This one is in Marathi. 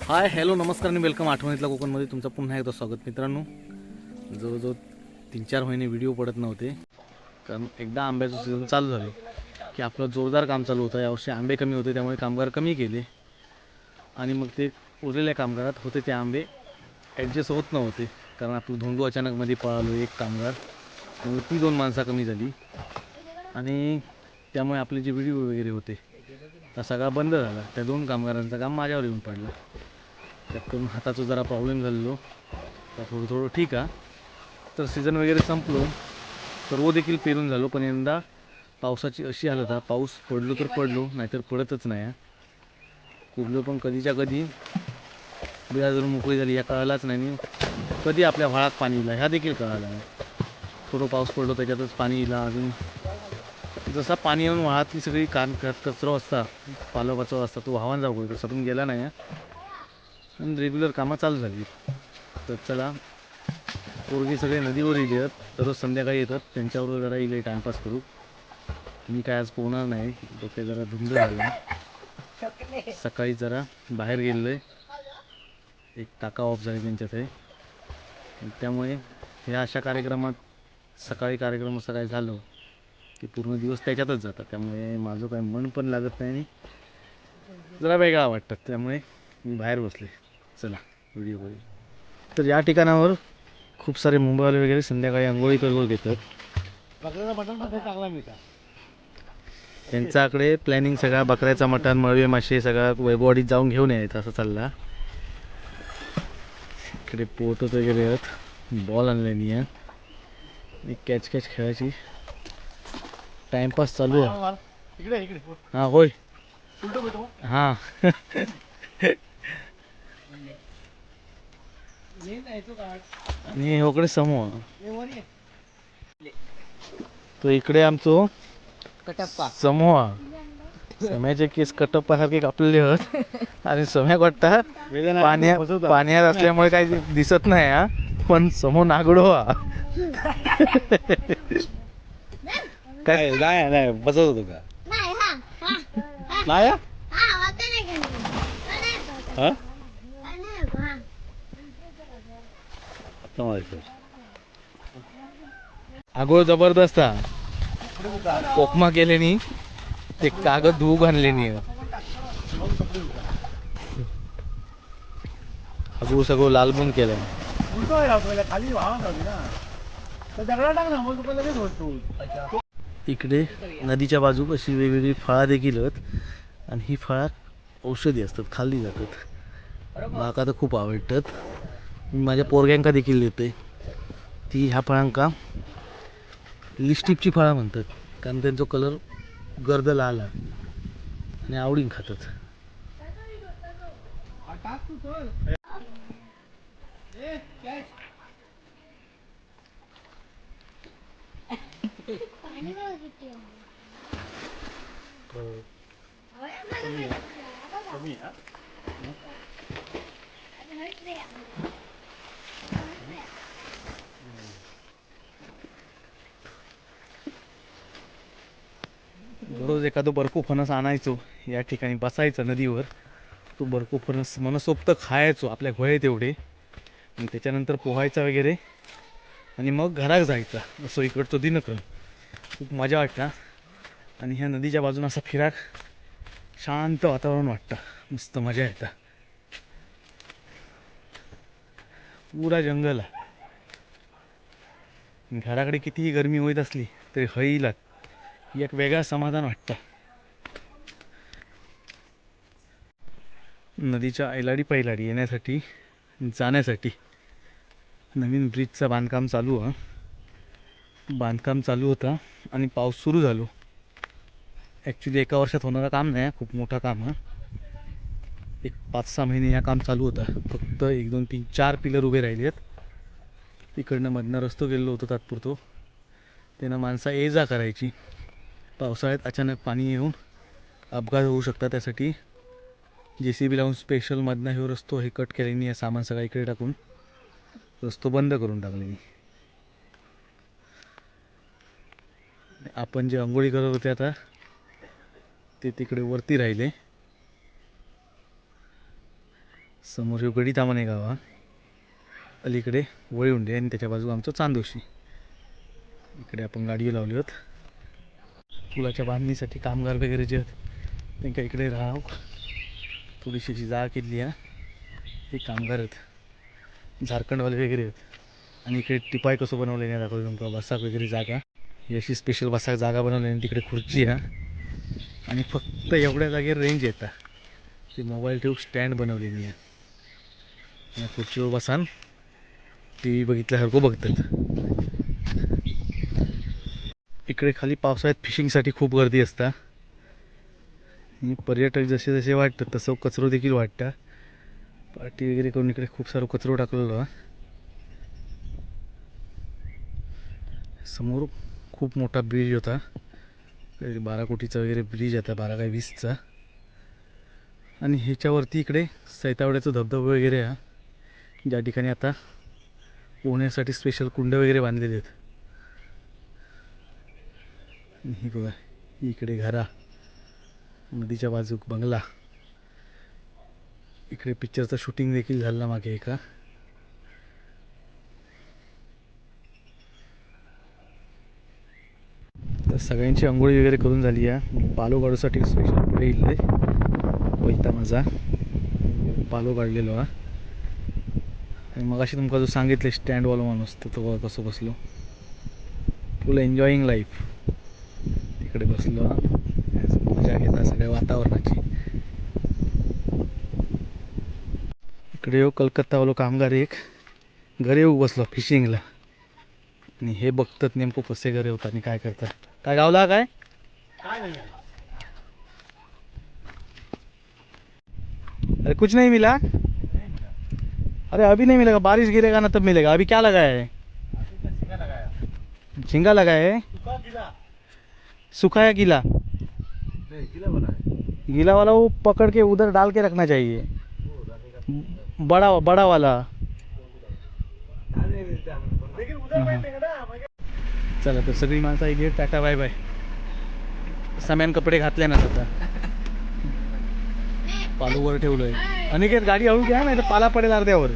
हाय हॅलो नमस्कार आणि वेलकम आठवणीतल्या कोकणमध्ये तुमचं पुन्हा एकदा स्वागत मित्रांनो. जवळजवळ 3-4 महिने व्हिडिओ पडत नव्हते कारण एकदा आंब्याचं सीझन चालू झालं की आपलं जोरदार काम चालू होतं. यावर्षी आंबे कमी होते त्यामुळे कामगार कमी केले आणि मग ते उरलेल्या कामगारात होते ते आंबे ॲडजस्ट होत नव्हते कारण आपलं धोंडू अचानक मध्ये पळालो एक कामगार, मग ती 2 माणसं कमी झाली आणि त्यामुळे आपले जे व्हिडिओ वगैरे होते हा सगळा बंद झाला. त्या 2 कामगारांचं काम माझ्यावर येऊन पडलं. त्यातून हाताचा जरा प्रॉब्लेम झालेलो तर थोडं ठीक आहे. तर सीझन वगैरे संपलो, सर्व देखील पेरून झालो, पण यंदा पावसाची अशी हालत आहे, पाऊस पडलो तर पडलो नाहीतर पडतच नाही. कुठलो पण कधीच्या कधी बिळा जर मोकळी झाली या कळालाच नाही, कधी आपल्या व्हाळात पाणी येईल ह्या देखील कळाला नाही. थोडं पाऊस पडलो त्याच्यातच पाणी येईल. अजून जसा पाणी येऊन व्हाळातली सगळी कचरा असता पालापाचोळा असता तो वाहवान जाऊ तसातून गेला नाही आणि रेग्युलर कामं चालू झाली. तर चला, पोरगी सगळे नदीवर येली आहेत, दररोज संध्याकाळी येतात, त्यांच्यावर जरा इले टाईमपास करू. मी काय आज पोहणार नाही, डोके जरा धुंद झालं. सकाळी जरा बाहेर गेलो आहे, एक टाका ऑफ झाले त्यांच्यात आहे, त्यामुळे ह्या अशा कार्यक्रमात सकाळी कार्यक्रम सकाळी झालं की पूर्ण दिवस त्याच्यातच जातात. त्यामुळे माझं काय मन पण लागत नाही आणि जरा वेगळा वाटतात, त्यामुळे मी बाहेर बसले. चला व्हिडिओ करू. तर या ठिकाणावर खूप सारे मुंबईवाले वगैरे संध्याकाळी आंघोळी करून घेतात. बकऱ्याचा मटण चांगला मिळतात त्यांच्याकडे. प्लॅनिंग सगळा बकऱ्याचा मटण, मळवे मासे सगळा वैभववाडीत जाऊन घेऊन यायचं असं चालला. इकडे पोहतच वगैरे आहेत, बॉल आणलेली आहे, कॅच खेळायची टाइमपास चालू आहे. हां होय हां आणि इकडे समूह तो इकडे आमचो समूह सम्याचे केस कटप्पासारखे कापलेले आहेत आणि सम्याक वाटतात पाण्यात असल्यामुळे काही दिसत नाही हा, पण समोर नागडो हा काय नाही बसत होतो का नाही आगोळ जबरदस्त हा. कोकमा केल्यानी ते कागद धुवू घाललेनी आगोळ सगळं लाल पण केलंय. इकडे नदीच्या बाजूक अशी वेगवेगळी फळं देखील आहेत आणि ही फळं औषधी असतात, खाल्ली जातात. माका तर खूप आवडतात, मी माझ्या पोरग्यांका देखील देते. ती ह्या फळांका लिस्टिपची फळं म्हणतात कारण त्यांचा कलर गर्द लाल आहे आणि आवडीन खातात. दररोज एखादं बरकू फणस आणायचो, या ठिकाणी बसायचं नदीवर, तो बरकू फणस मनसोक्त खायचो आपल्या घोळे तेवढे, आणि त्याच्यानंतर पोहायचा वगैरे आणि मग घरात जायचा. असं इकडचं दिनक्रम खूप मजा वाटतं. आणि ह्या नदीच्या बाजून असा फिराक शांत वातावरण वाटतं, मस्त मजा येतं. पुरा जंगल आहे. घराकडे कितीही गरमी होत असली तरी हईला एक वेगळा समाधान वाटतं. नदीच्या ऐलाडी पैलाडी येण्यासाठी जाण्यासाठी नवीन ब्रिजचं बांधकाम चालू आहे. बांधकाम चालू होता आणि पाऊस सुरू झालो. ॲक्च्युली एका वर्षात होणारं काम नाही, खूप मोठं काम आहे. एक 5-6 महिने या काम चालू होतं. फक्त 1-2-3-4 पिलर उभे राहिले आहेत. तिकडनं मधनं रस्तो गेलेलो होतो तात्पुरतो, त्यानं माणसं ये जा करायची. पावसाळ्यात अचानक पाणी येऊन अपघात होऊ शकतात, त्यासाठी JCB लावून स्पेशल मधनं हे रस्तो हे कट केल्याने या सामान सगळं इकडे टाकून रस्तो बंद करून टाकले. आपण जे अंघोळी करत होते आता ते तिकडे वरती राहिले. समोर ह्यो गडी तामाने गाव हा. अलीकडे वळीउंडे आणि त्याच्या बाजू आमचं चांदोशी. इकडे आपण गाडी लावली होत पुलाच्या बांधणीसाठी. कामगार वगैरे जे आहेत त्यांना इकडे राहाव थोडीशी अशी जागा केली आहे. हे कामगार आहेत झारखंडवाले वगैरे आहेत. आणि इकडे टिपाय कसं बनवले नाही दाखवतो तुमका. बसाक वगैरे जागा ही अशी स्पेशल बसाक जागा बनवली आणि तिकडे खुर्ची आहे. आणि फक्त एवढ्या जागेवर रेंज येतात. ते मोबाईल ठेवून स्टँड बनवलेली आहे. या खुर्चीवर बसान टी व्ही बघितल्यासारखं बघतात. इकडे खाली पावसाळ्यात फिशिंगसाठी खूप गर्दी असता. आणि पर्यटक जसे जसे वाटतात तसं कचरो देखील वाटतं. पार्टी वगैरे करून इकडे खूप सारं कचरो टाकलेलो आहे. समोर खूप मोठा ब्रिज होता. 12 कोटीचा वगैरे ब्रिज आता 12 काय 20चा. आणि ह्याच्यावरती इकडे सैतावड्याचं धबधबा वगैरे आहे ज्या ठिकाणी आता पोहण्यासाठी स्पेशल कुंड वगैरे बांधलेले आहेत. ही बघा इकडे घरा नदीच्या बाजूक बंगला. इकडे पिक्चरचं शूटिंग देखील झालं मागे एका. तर सगळ्यांची आंघोळी वगैरे करून झाली आहे. पालो काढूसाठी स्पेशल पुढे इल्ले वैता माझा पालो काढलेलो हा. आणि मग अशी तुमका जो सांगितले स्टँडवाला माणूस तर तो कसं बसलो फुल एन्जॉईंग लाईफ. तिकडे बसलो हा मजा घेता सगळ्या वातावरणाची. इकडे येऊ कलकत्तावालो कामगार एक घरी येऊ बसलो फिशिंगला. आणि हे बघतात नेमकं कसे घरी होतात आणि काय करतात. काय गावला काय अरे कुछ नहीं मिला. अरे अभी नहीं मिलेगा बारिश गिरेगा ना तब मिलेगा. अभी क्या लगा है झींगा लगा है. सूखा या गीला. गीला वाला वो पकड़ के उधर डाल के रखना चाहिए. बड़ा बड़ा वाला. चला तर सगळी माणसं इथे टाटा बाय बाय. सामान कपडे घातले ना आता पालूवर ठेवलोय. अनिकेत गाडी हळू घ्या नाही तर पाला पडेल अर्ध्यावर.